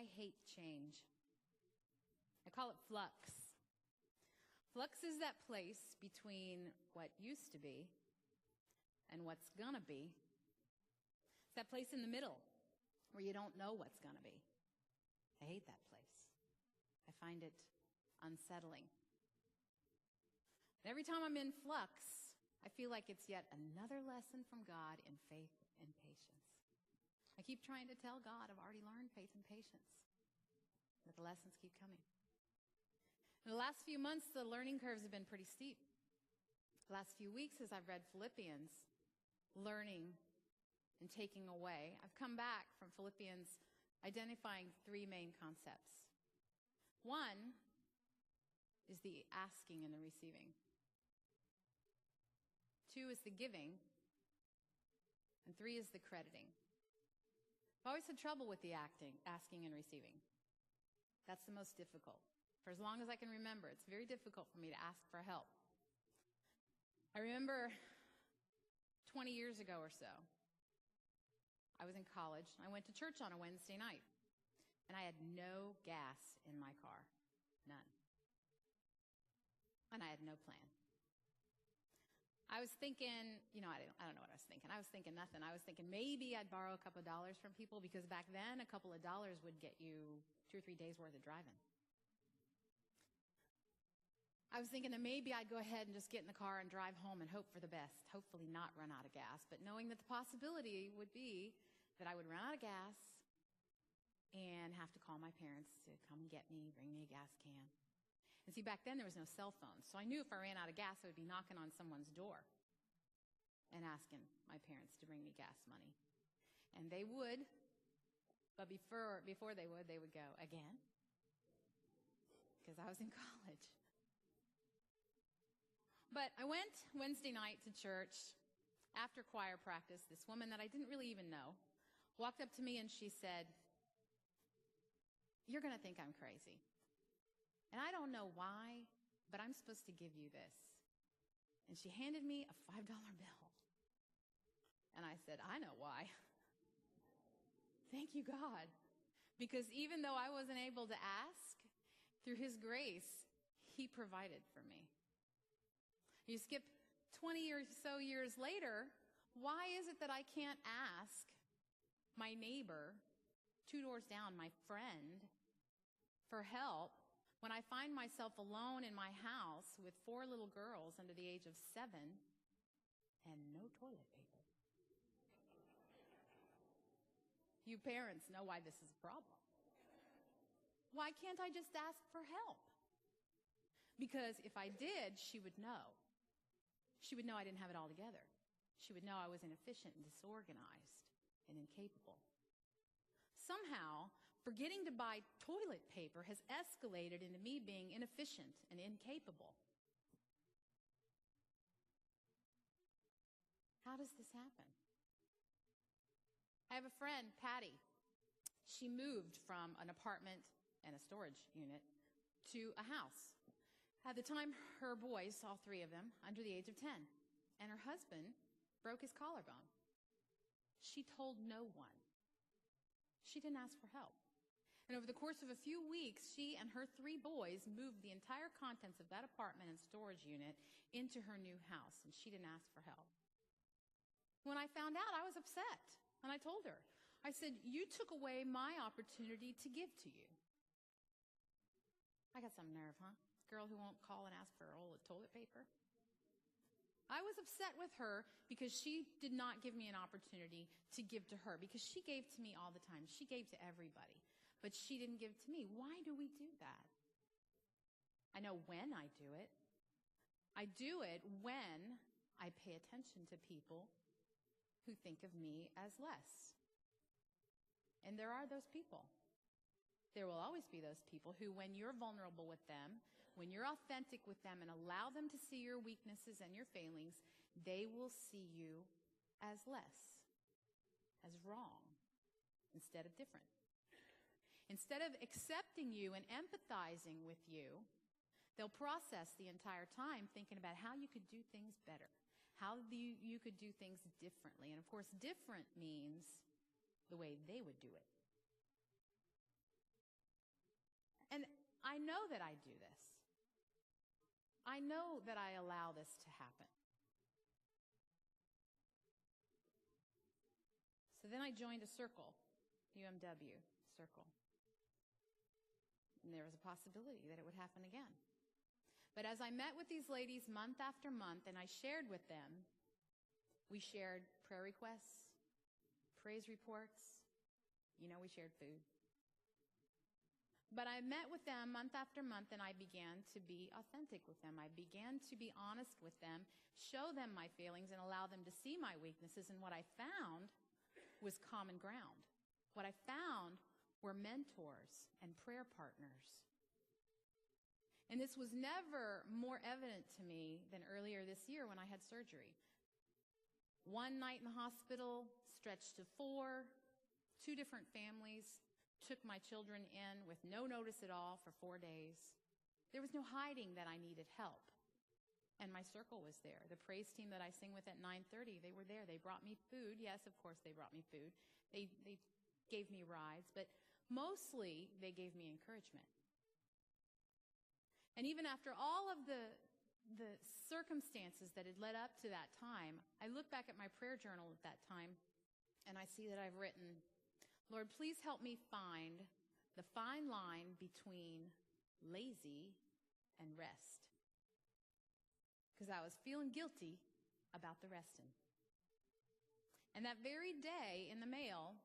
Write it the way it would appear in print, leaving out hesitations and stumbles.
I hate change. I call it flux. Flux is that place between what used to be and what's gonna be. It's that place in the middle where you don't know what's gonna be. I hate that place. I find it unsettling. And every time I'm in flux, I feel like it's yet another lesson from God in faith and patience. I keep trying to tell God I've already learned faith and patience, but the lessons keep coming. In the last few months, the learning curves have been pretty steep. The last few weeks, as I've read Philippians, learning and taking away, I've come back from Philippians identifying three main concepts. One is the asking and the receiving. Two is the giving. And three is the crediting. I've always had trouble with the asking and receiving. That's the most difficult. For as long as I can remember, it's very difficult for me to ask for help. I remember 20 years ago or so, I was in college. I went to church on a Wednesday night, and I had no gas in my car. None. And I had no plan. I was thinking, I don't know what I was thinking. I was thinking nothing. I was thinking maybe I'd borrow a couple of dollars from people, because back then a couple of dollars would get you 2 or 3 days worth of driving. I was thinking that maybe I'd go ahead and just get in the car and drive home and hope for the best, hopefully not run out of gas, but knowing that the possibility would be that I would run out of gas and have to call my parents to come and get me, bring me a gas can. And see, back then there was no cell phone, so I knew if I ran out of gas, I would be knocking on someone's door and asking my parents to bring me gas money. And they would, but before they would go, again? Because I was in college. But I went Wednesday night to church. After choir practice, this woman that I didn't really even know walked up to me and she said, "You're going to think I'm crazy. And I don't know why, but I'm supposed to give you this." And she handed me a $5 bill. And I said, "I know why. Thank you, God." Because even though I wasn't able to ask, through His grace, He provided for me. You skip 20 or so years later, why is it that I can't ask my neighbor, 2 doors down, my friend, for help when I find myself alone in my house with 4 little girls under the age of 7 and no toilet paper? You parents know why this is a problem. Why can't I just ask for help? Because if I did, she would know. She would know I didn't have it all together. She would know I was inefficient and disorganized and incapable. Somehow, forgetting to buy toilet paper has escalated into me being inefficient and incapable. How does this happen? I have a friend, Patty. She moved from an apartment and a storage unit to a house. At the time, her boys, all 3 of them, under the age of 10, and her husband broke his collarbone. She told no one. She didn't ask for help. And over the course of a few weeks, she and her 3 boys moved the entire contents of that apartment and storage unit into her new house, and she didn't ask for help. When I found out, I was upset, and I told her. I said, "You took away my opportunity to give to you." I got some nerve, huh? Girl who won't call and ask for a roll of toilet paper. I was upset with her because she did not give me an opportunity to give to her, because she gave to me all the time. She gave to everybody, but she didn't give to me. Why do we do that? I know when I do it. I do it when I pay attention to people who think of me as less. And there are those people. There will always be those people who, when you're vulnerable with them, when you're authentic with them and allow them to see your weaknesses and your failings, they will see you as less, as wrong, instead of different. Instead of accepting you and empathizing with you, they'll process the entire time thinking about how you could do things better, how you could do things differently. And of course, different means the way they would do it. I know that I do this. I know that I allow this to happen. So then I joined a circle, UMW circle. And there was a possibility that it would happen again. But as I met with these ladies month after month and I shared with them, we shared prayer requests, praise reports. We shared food. But I met with them month after month and I began to be authentic with them. I began to be honest with them, show them my feelings and allow them to see my weaknesses. And what I found was common ground. What I found were mentors and prayer partners. And this was never more evident to me than earlier this year when I had surgery. One night in the hospital, stretched to 4, 2 different families took my children in with no notice at all for 4 days. There was no hiding that I needed help. And my circle was there. The praise team that I sing with at 9:30, they were there. They brought me food. Yes, of course, they brought me food. They gave me rides, but mostly they gave me encouragement. And even after all of the circumstances that had led up to that time, I look back at my prayer journal at that time, and I see that I've written, Lord, please help me find the fine line between lazy and rest. Because I was feeling guilty about the resting. And that very day in the mail,